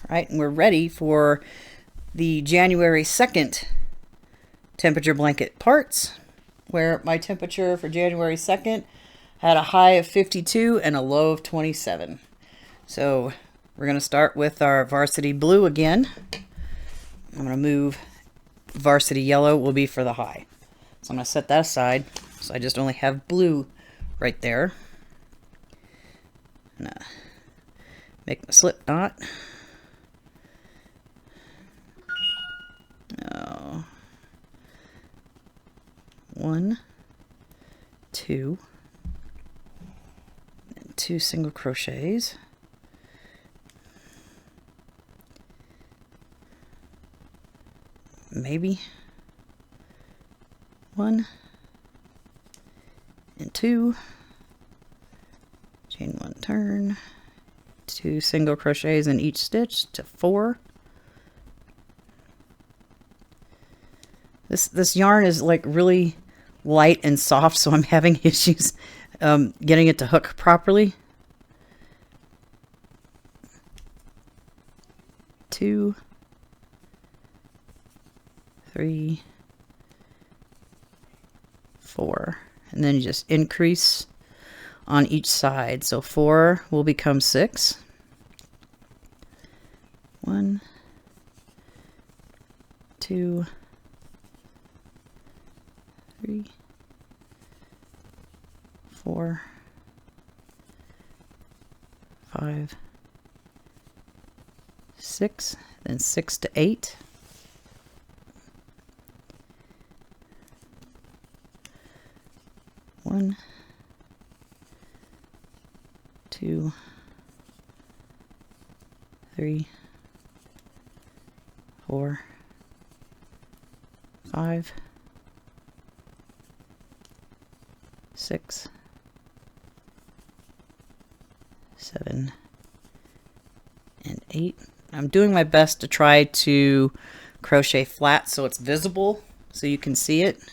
right? And we're ready for the January 2nd temperature blanket parts, where my temperature for January 2nd had a high of 52 and a low of 27. So we're going to start with our Varsity Blue again. I'm going to move Varsity Yellow will be for the high. So I'm going to set that aside. So I just only have blue right there. Make my slip knot. Oh. 1, 2, and 2 single crochets. Maybe 1 and 2, chain 1, turn, 2 single crochets in each stitch to 4. This yarn is like really light and soft, so I'm having issues getting it to hook properly. 2, 3, 4, and then you just increase on each side. So 4 will become 6. 1, 2, 3, 4, 5, 6, then 6 to 8. 1, 2, 3, 4, 5, 6, 7, and 8. I'm doing my best to try to crochet flat so it's visible so you can see it.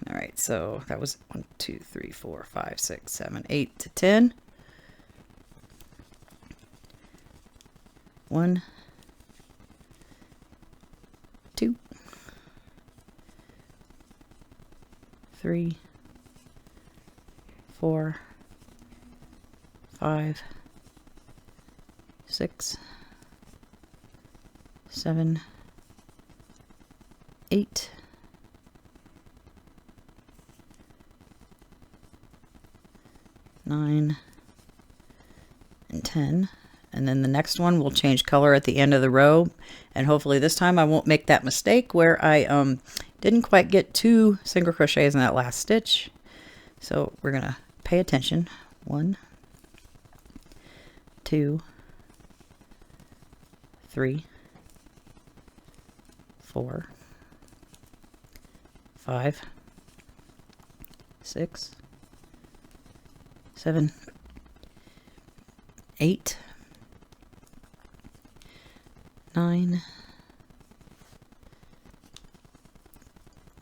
All right, so that was 1, 2, 3, 4, 5, 6, 7, 8 to 10. 1, 2, 3, 4, 5, 6, 7, 8, 9, and 10. And then the next one will change color at the end of the row, and hopefully this time I won't make that mistake where I didn't quite get 2 single crochets in that last stitch. So we're gonna pay attention. 1, 2, 3, 4, 5, 6, 7, 8, 9,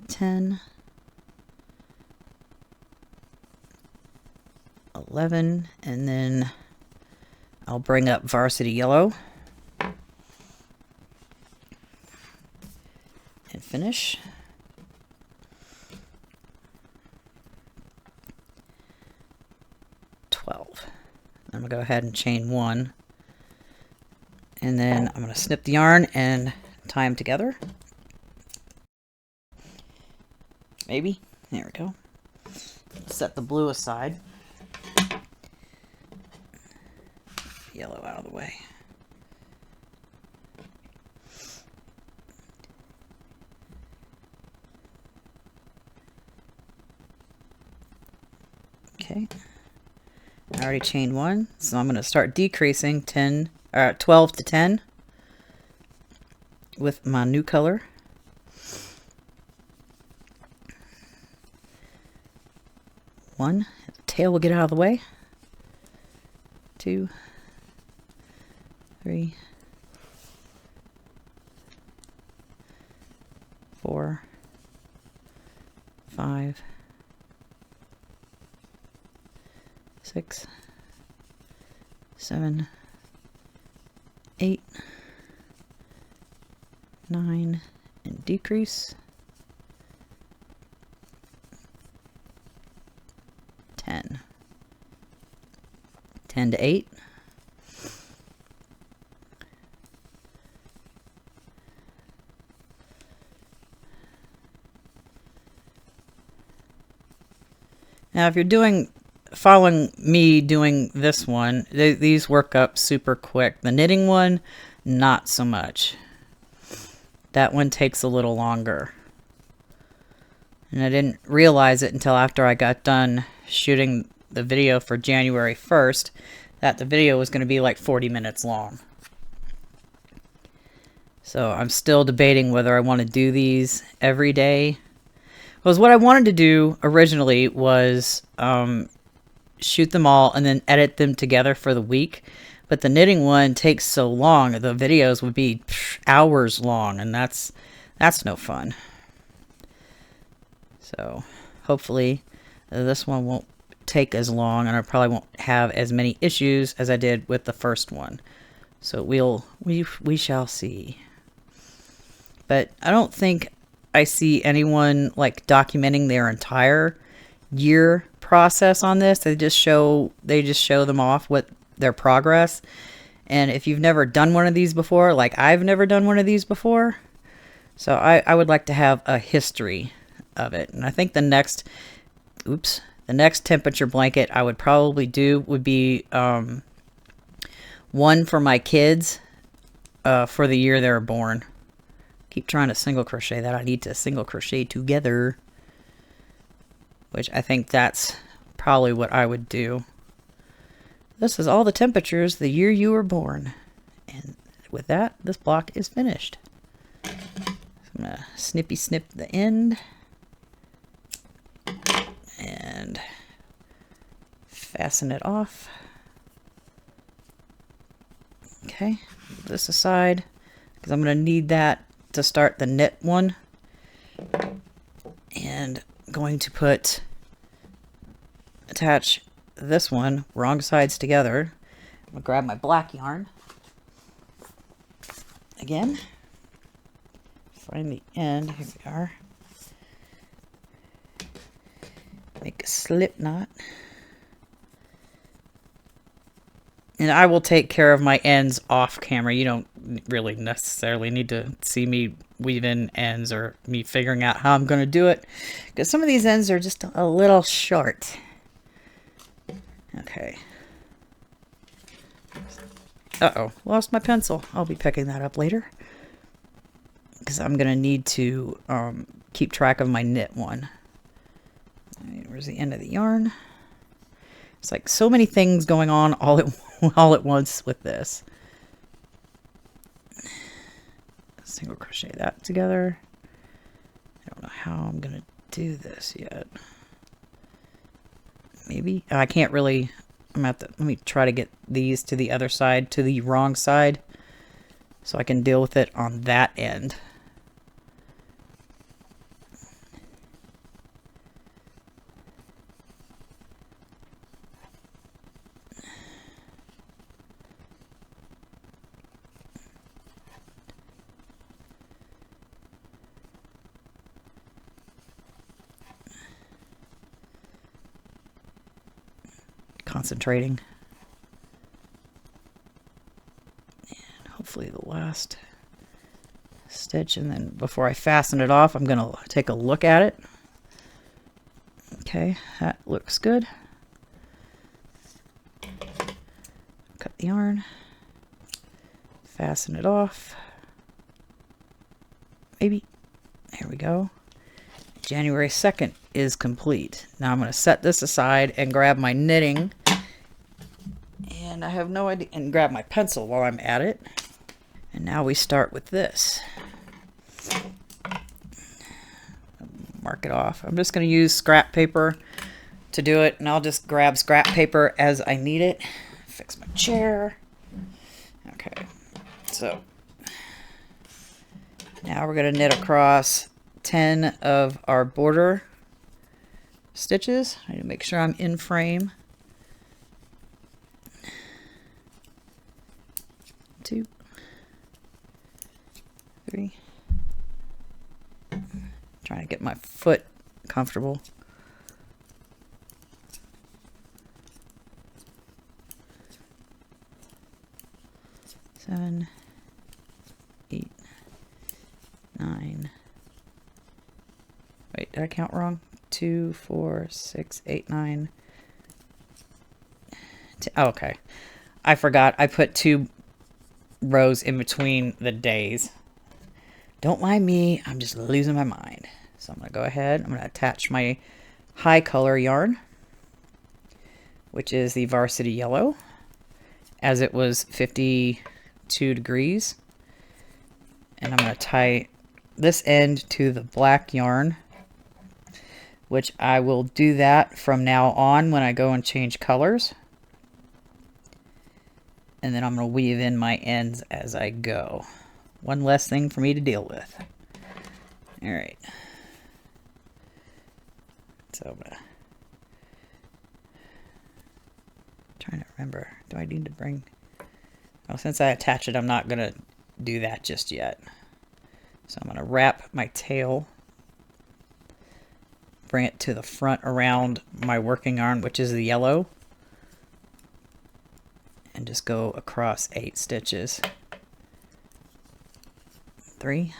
10, 11, and then I'll bring up Varsity Yellow and finish. 12. I'm going to go ahead and chain 1, and then I'm going to snip the yarn and tie them together. Maybe. There we go. Set the blue aside. Yellow out of the way. Okay. I already chained 1, so I'm going to start decreasing 12 to 10 with my new color. 1, the tail will get out of the way. 2, 3, 4, 5, 6, 7, 8, 9, and decrease, 10, 10 to 8, now if you're following me doing this one, these work up super quick. The knitting one, not so much. That one takes a little longer. And I didn't realize it until after I got done shooting the video for January 1st that the video was going to be like 40 minutes long. So I'm still debating whether I want to do these every day. Because what I wanted to do originally was shoot them all and then edit them together for the week. But the knitting one takes so long. The videos would be hours long, and that's no fun. So hopefully this one won't take as long, and I probably won't have as many issues as I did with the first one. So we shall see. But I don't think I see anyone like documenting their entire year process on this. They just show them off what their progress. And if you've never done one of these before, like I've never done one of these before, so I would like to have a history of it. And I think the next temperature blanket I would probably do would be one for my kids for the year they were born. Keep trying to single crochet that. I need to single crochet together, which I think that's probably what I would do. This is all the temperatures the year you were born. And with that, this block is finished. So I'm going to snippy snip the end and fasten it off. Okay, move this aside because I'm going to need that to start the knit one. And I'm going to attach this one wrong sides together. I'm gonna grab my black yarn again, find the end. Here we are. Make a slip knot, and I will take care of my ends off camera. You don't really necessarily need to see me weave in ends or me figuring out how I'm going to do it, because some of these ends are just a little short. Okay. Uh-oh, lost my pencil. I'll be picking that up later, because I'm going to need to keep track of my knit one. Right, where's the end of the yarn? It's like so many things going on all at once with this. Single crochet that together. I don't know how I'm going to do this yet. Maybe I can't really. I'm gonna have to, let me try to get these to the other side, to the wrong side, so I can deal with it on that end. Concentrating. And hopefully the last stitch, and then before I fasten it off, I'm going to take a look at it. Okay, that looks good. Cut the yarn, fasten it off. Maybe. There we go. January 2nd is complete. Now I'm going to set this aside and grab my knitting. And I have no idea, and grab my pencil while I'm at it. And now we start with this. Mark it off. I'm just going to use scrap paper to do it, and I'll just grab scrap paper as I need it. Fix my chair. Okay, so now we're going to knit across 10 of our border stitches. I need to make sure I'm in frame. 2, 3. Trying to get my foot comfortable. 7, 8, 9. Wait, did I count wrong? 2, 4, 6, 8, 9. 10. Oh, okay. I forgot. I put 2 rows in between the days. Don't mind me. I'm just losing my mind. So I'm going to go ahead. I'm going to attach my high color yarn, which is the Varsity Yellow, as it was 52 degrees. And I'm going to tie this end to the black yarn, which I will do that from now on when I go and change colors. And then I'm going to weave in my ends as I go. One less thing for me to deal with. All right. So I'm gonna trying to remember. Do I need to bring? Oh, since I attach it, I'm not gonna do that just yet. So I'm gonna wrap my tail, bring it to the front around my working yarn, which is the yellow, and just go across 8 stitches. 3.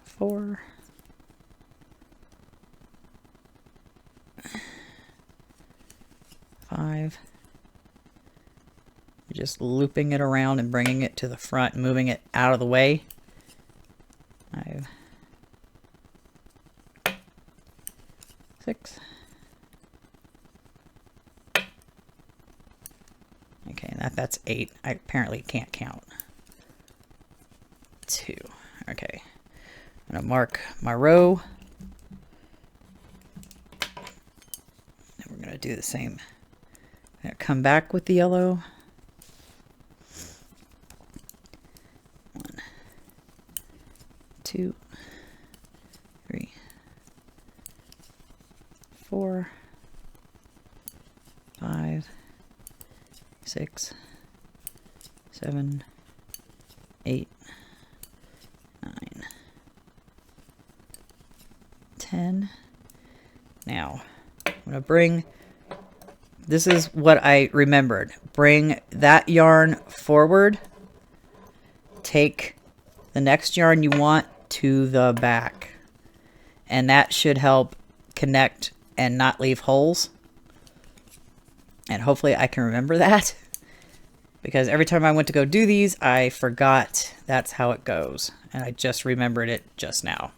4. 5. Just looping it around and bringing it to the front, moving it out of the way. 5. 6. Okay, that's 8. I apparently can't count. 2. Okay. I'm going to mark my row. And we're going to do the same. I'm going to come back with the yellow. 1, 2, 3, 4, 5, 6, 7, 8, 9, 10. Now, I'm going to bring, this is what I remembered. Bring that yarn forward. Take the next yarn you want to the back. And that should help connect and not leave holes. And hopefully I can remember that. Because every time I went to go do these, I forgot that's how it goes. And I just remembered it just now.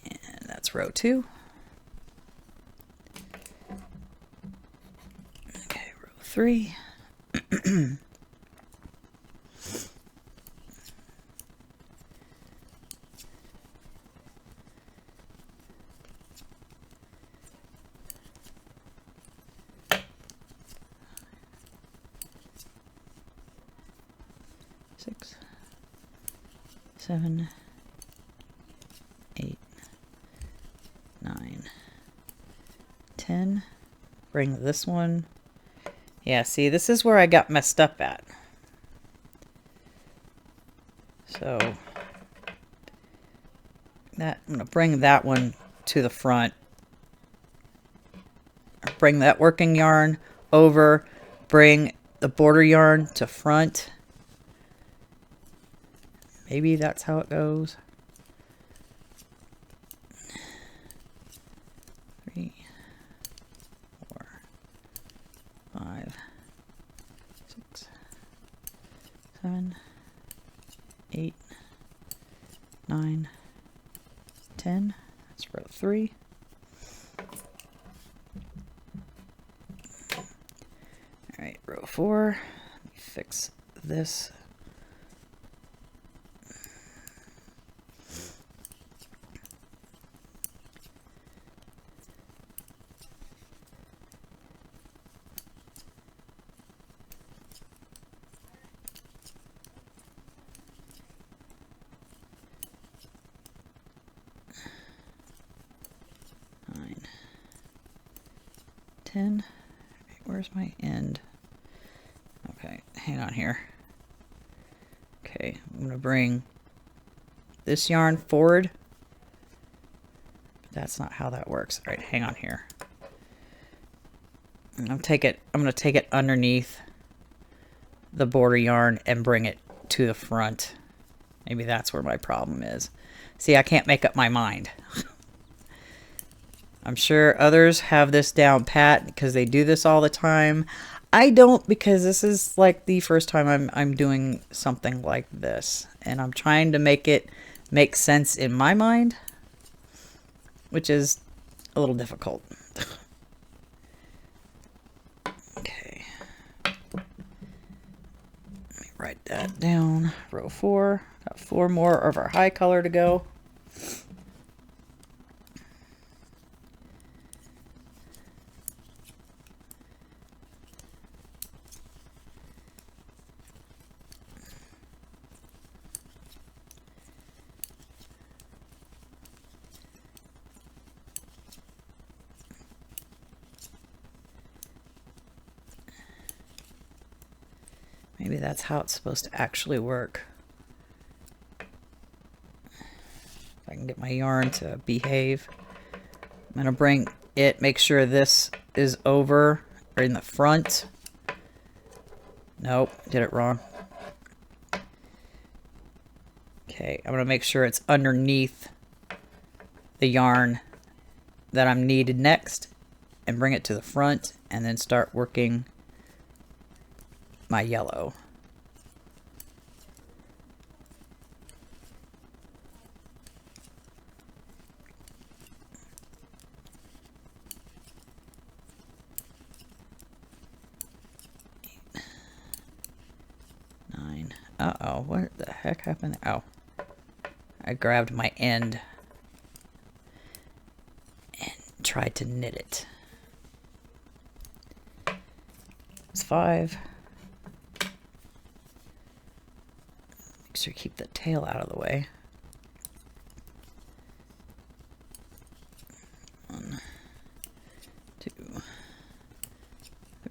And that's row 2. Okay, row 3. 6, 7, 8, 9, 10. Bring this one. Yeah, see, this is where I got messed up at. So that I'm going to bring that one to the front. Bring that working yarn over. Bring the border yarn to front. Maybe that's how it goes. 3, 4, 5, 6, 7, 8, 9, 10. That's row 3. All right, row 4. Let me fix this. 10. Where's my end? Okay, hang on here. Okay, I'm going to bring this yarn forward. That's not how that works. All right, hang on here. I'm going to take it underneath the border yarn and bring it to the front. Maybe that's where my problem is. See, I can't make up my mind. I'm sure others have this down pat because they do this all the time. I don't, because this is like the first time I'm doing something like this, and I'm trying to make it make sense in my mind, which is a little difficult. Okay. Let me write that down. Row 4. Got 4 more of our high color to go. Maybe that's how it's supposed to actually work. If I can get my yarn to behave. I'm going to bring it, make sure this is over or in the front. Nope, did it wrong. Okay, I'm going to make sure it's underneath the yarn that I'm needed next and bring it to the front and then start working my yellow. Uh-oh, what the heck happened there? Oh, I grabbed my end and tried to knit it. It's 5. Make sure you keep the tail out of the way. 1, 2,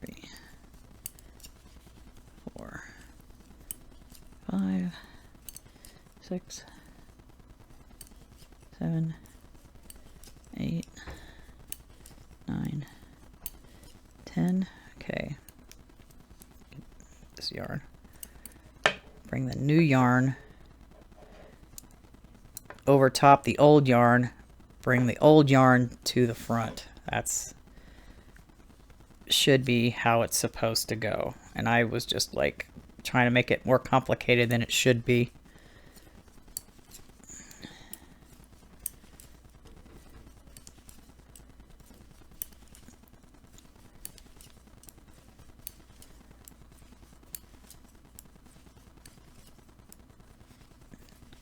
3, 4, 5, 6, 7, 8, 9, 10. Okay. This yarn. Bring the new yarn over top the old yarn. Bring the old yarn to the front. That's should be how it's supposed to go. And I was just like trying to make it more complicated than it should be.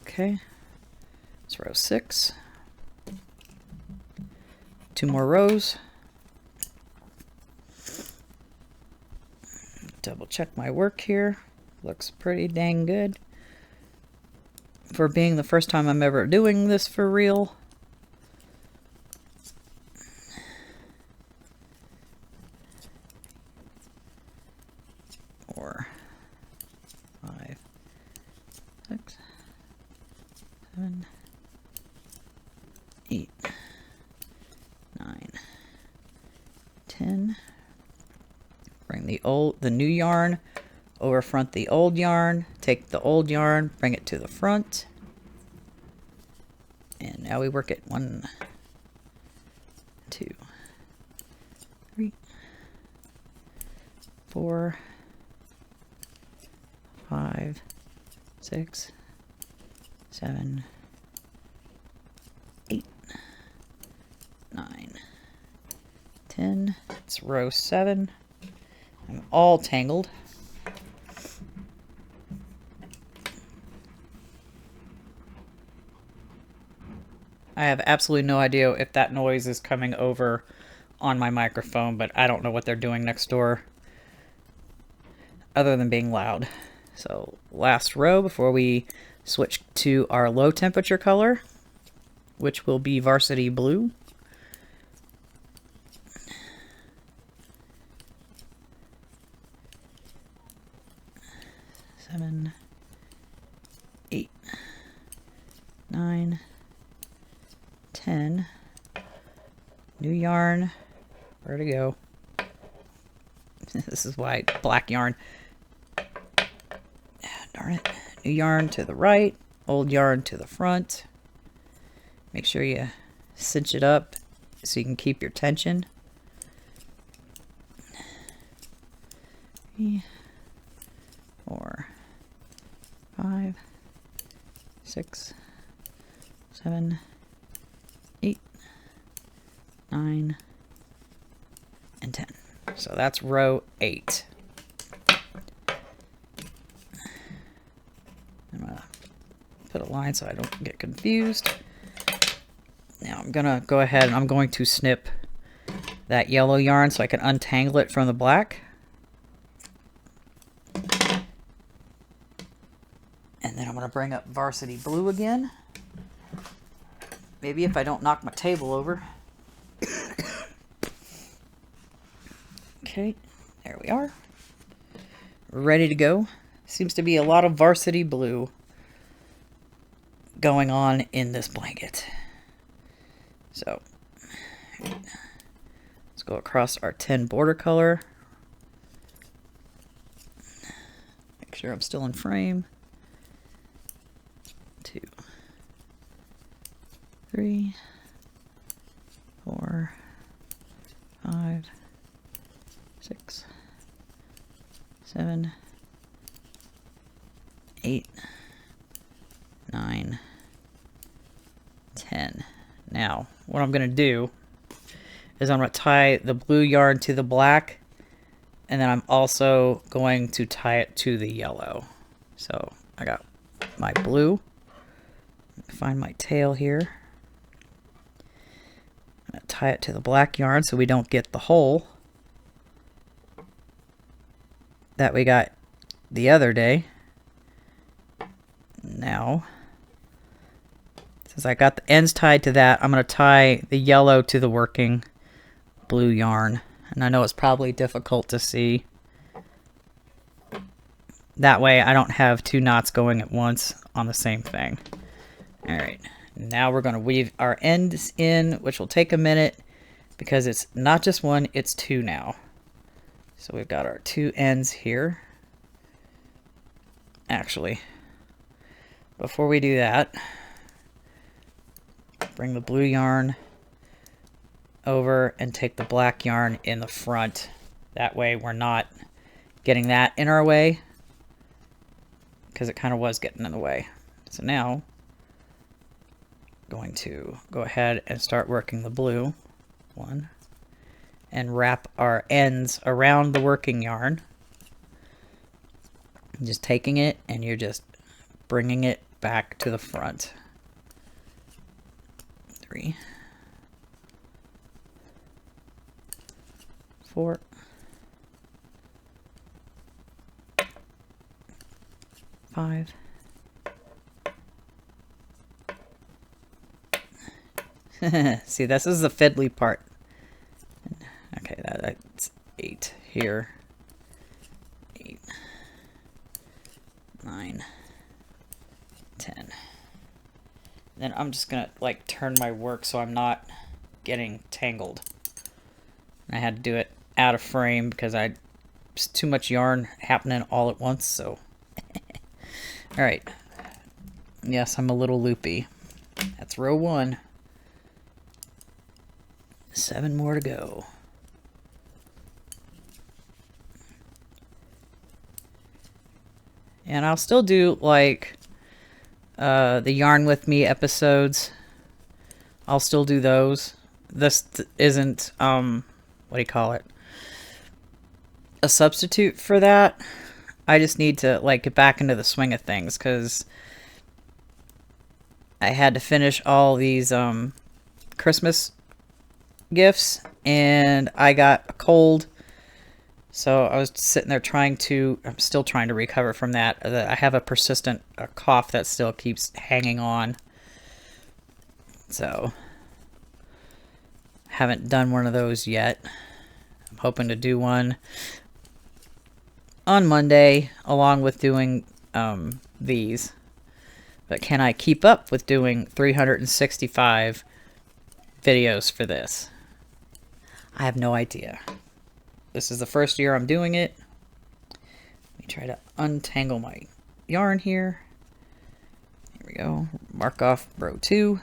Okay, it's row 6. 2 more rows. Double check my work here. Looks pretty dang good for being the first time I'm ever doing this for real. Four, 5, 6, 7, 8, 9, 10. Bring the new yarn over front the old yarn. Take the old yarn, bring it to the front. And now we work it 1, 2, 3, 4, 5, 6, 7, 8, 9, 10. It's row 7. I'm all tangled. I have absolutely no idea if that noise is coming over on my microphone, but I don't know what they're doing next door other than being loud. So last row before we switch to our low temperature color, which will be Varsity Blue. 7, 8, 9, 10. New yarn. Where'd it go? This is why black yarn. Darn it. New yarn to the right, old yarn to the front. Make sure you cinch it up so you can keep your tension. 3, 4, 5, 6, 7, 8, 9, and 10. So that's row 8. I'm gonna put a line so I don't get confused. Now I'm gonna go ahead and I'm going to snip that yellow yarn so I can untangle it from the black. And then I'm gonna bring up Varsity Blue again. Maybe if I don't knock my table over. Okay, there we are. Ready to go. Seems to be a lot of Varsity Blue going on in this blanket. So, let's go across our 10 border color. Make sure I'm still in frame. 2, 3, 4, 5, 6, 7, 8, 9, 10. Now, what I'm going to do is I'm going to tie the blue yarn to the black, and then I'm also going to tie it to the yellow. So I got my blue. Find my tail here. I'm going to tie it to the black yarn so we don't get the hole that we got the other day. Now, since I got the ends tied to that, I'm going to tie the yellow to the working blue yarn. And I know it's probably difficult to see. That way I don't have 2 knots going at once on the same thing. Alright, now we're going to weave our ends in, which will take a minute because it's not just 1, it's 2 now. So we've got our 2 ends here. Actually, before we do that, bring the blue yarn over and take the black yarn in the front. That way we're not getting that in our way, because it kind of was getting in the way. So now, going to go ahead and start working the blue one and wrap our ends around the working yarn. Just taking it and you're just bringing it back to the front. 3, 4, 5, see, this is the fiddly part. Okay, that's 8 here. 8, 9, 10. Then I'm just gonna like turn my work so I'm not getting tangled. I had to do it out of frame because it's too much yarn happening all at once. So, all right. Yes, I'm a little loopy. That's row 1. 7 more to go. And I'll still do like the Yarn With Me episodes. I'll still do those. This isn't, what do you call it? A substitute for that. I just need to like get back into the swing of things because I had to finish all these Christmas gifts and I got a cold. So I was sitting there I'm still trying to recover from that. I have a persistent cough that still keeps hanging on. So, haven't done one of those yet. I'm hoping to do one on Monday, along with doing these. But can I keep up with doing 365 videos for this? I have no idea. This is the first year I'm doing it. Let me try to untangle my yarn here. Here we go. Mark off row 2.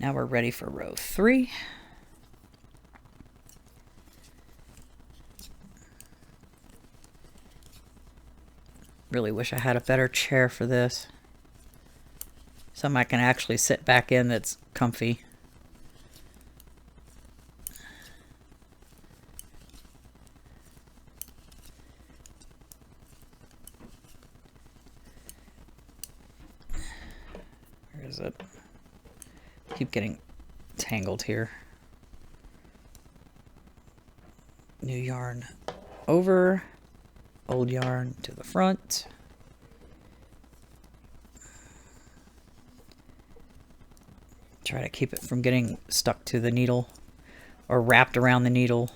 Now we're ready for row 3. Really wish I had a better chair for this. Something I can actually sit back in that's comfy. Where is it? Keep getting tangled here. New yarn over, old yarn to the front. Try to keep it from getting stuck to the needle or wrapped around the needle.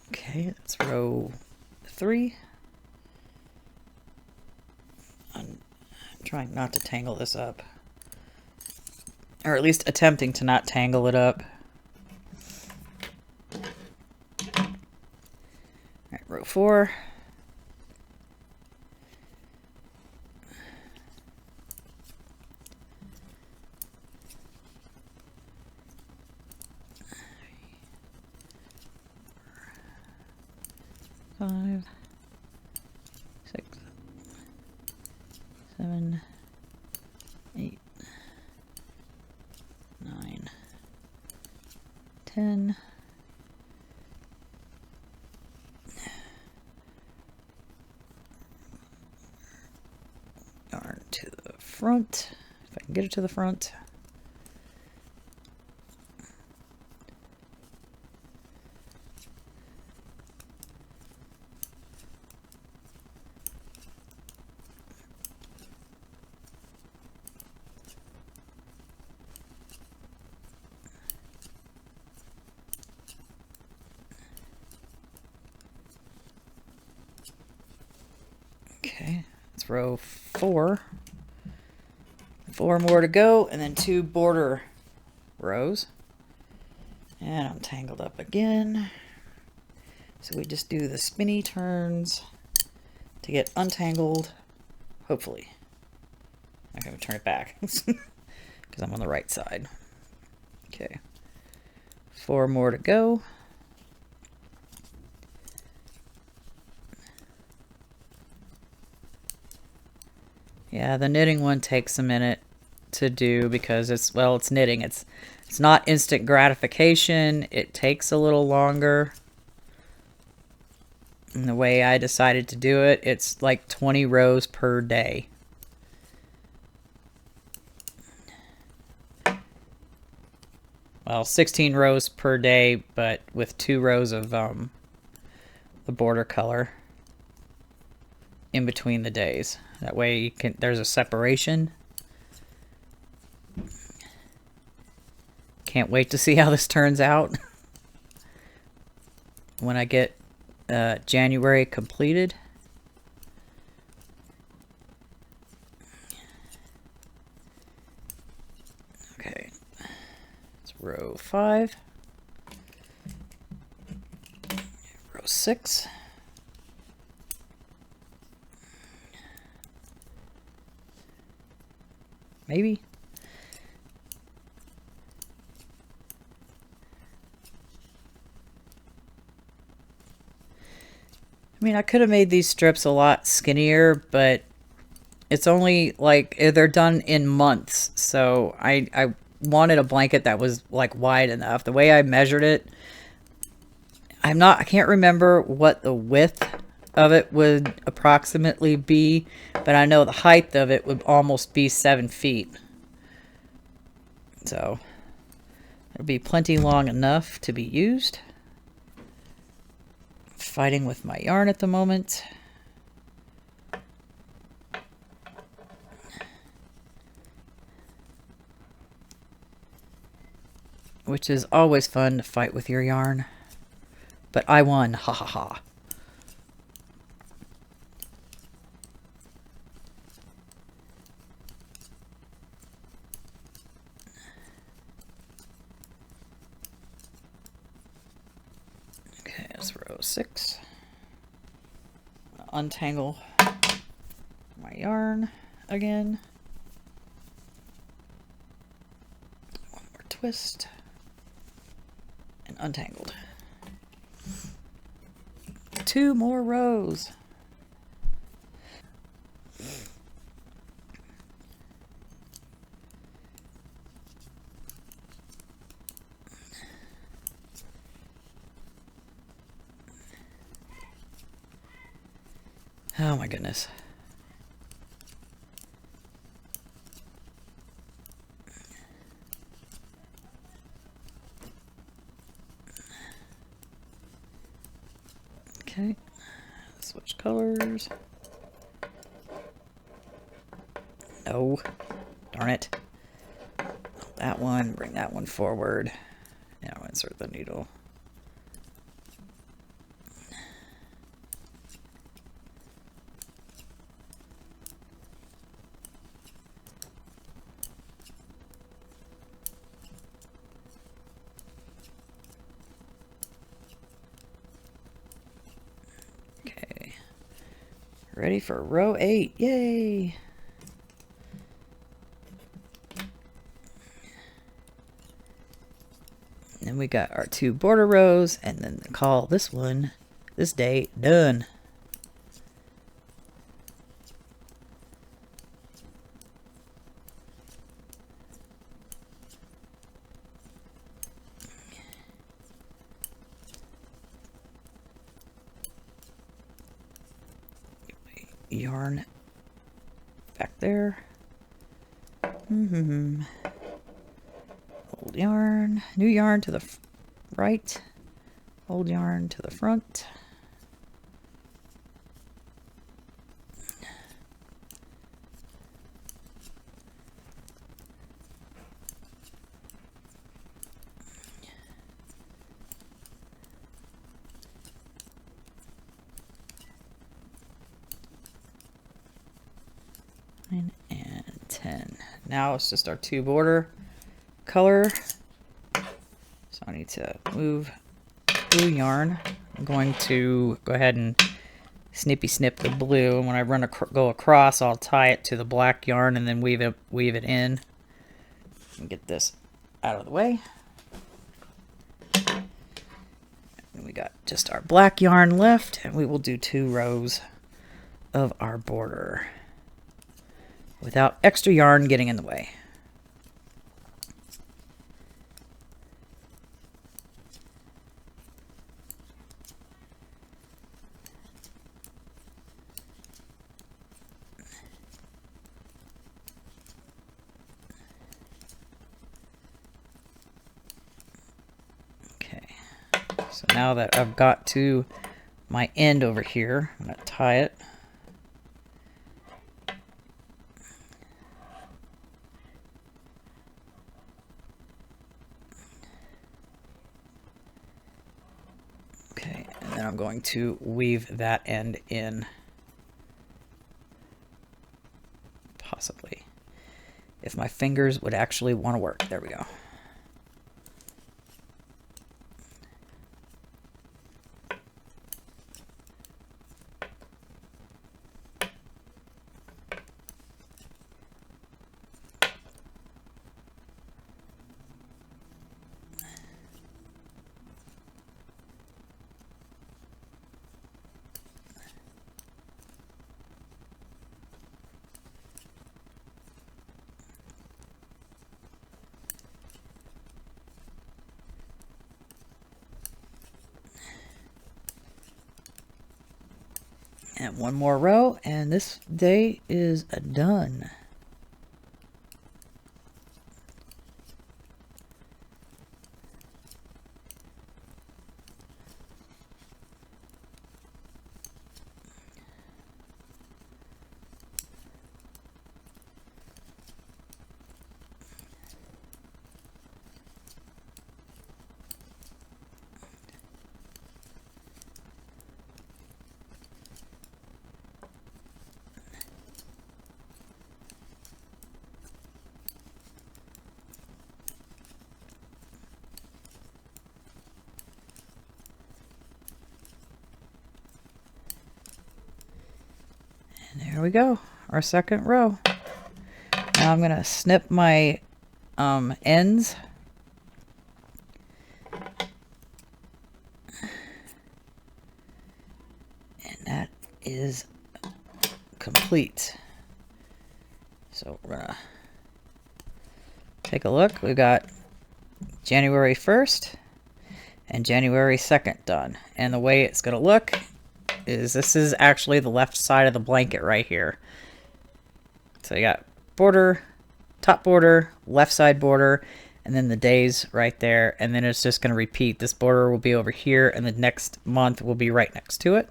Okay, that's row 3. I'm trying not to tangle this up. Or at least attempting to not tangle it up. Alright, row 4. Five, 6, 7, 8, 9, 10. Yarn to the front, if I can get it to the front. Okay, it's row 4. 4 more to go, and then 2 border rows. And I'm tangled up again. So we just do the spinny turns to get untangled, hopefully. I'm going to turn it back because I'm on the right side. Okay, 4 more to go. Yeah, the knitting one takes a minute to do because it's, well, it's knitting. It's not instant gratification. It takes a little longer. And the way I decided to do it, it's like 20 rows per day. Well, 16 rows per day, but with 2 rows of the border color in between the days. That way you can, there's a separation. Can't wait to see how this turns out when I get January completed. Okay, it's row 5, row 6. Maybe. I mean, I could have made these strips a lot skinnier, but it's only like they're done in months. So I wanted a blanket that was like wide enough. The way I measured it, I can't remember what the width of it would approximately be, but I know the height of it would almost be 7 feet. So it'll be plenty long enough to be used. fighting with my yarn at the moment. Which is always fun to fight with your yarn. But I won, ha ha ha. Okay, that's row 6. Untangle my yarn again. One more twist. And untangled. 2 more rows. Oh my goodness. Okay, switch colors. No, darn it. That one, bring that one forward. Now insert the needle. Okay, ready for row 8, yay! And we got our 2 border rows, and then call this one, this day, done. Yarn back there. Old yarn, new yarn to the right, old yarn to the front. And 10. Now it's just our 2 border color. So I need to move blue yarn. I'm going to go ahead and snippy snip the blue, and when I go across, I'll tie it to the black yarn and then weave it in. And get this out of the way. And we got just our black yarn left, and we will do 2 rows of our border without extra yarn getting in the way. Okay, so now that I've got to my end over here, I'm going to tie it. Okay, and then I'm going to weave that end in. Possibly. If my fingers would actually want to work. There we go. And 1 more row, and this day is done. And there we go, our second row. Now I'm going to snip my ends. And that is complete. So we're going to take a look. We got January 1st and January 2nd done. And the way it's going to look is this is actually the left side of the blanket right here. So you got border, top border, left side border, and then the days right there. And then it's just going to repeat. This border will be over here, and the next month will be right next to it.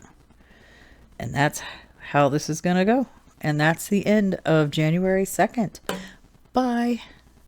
And that's how this is going to go. And that's the end of January 2nd. Bye.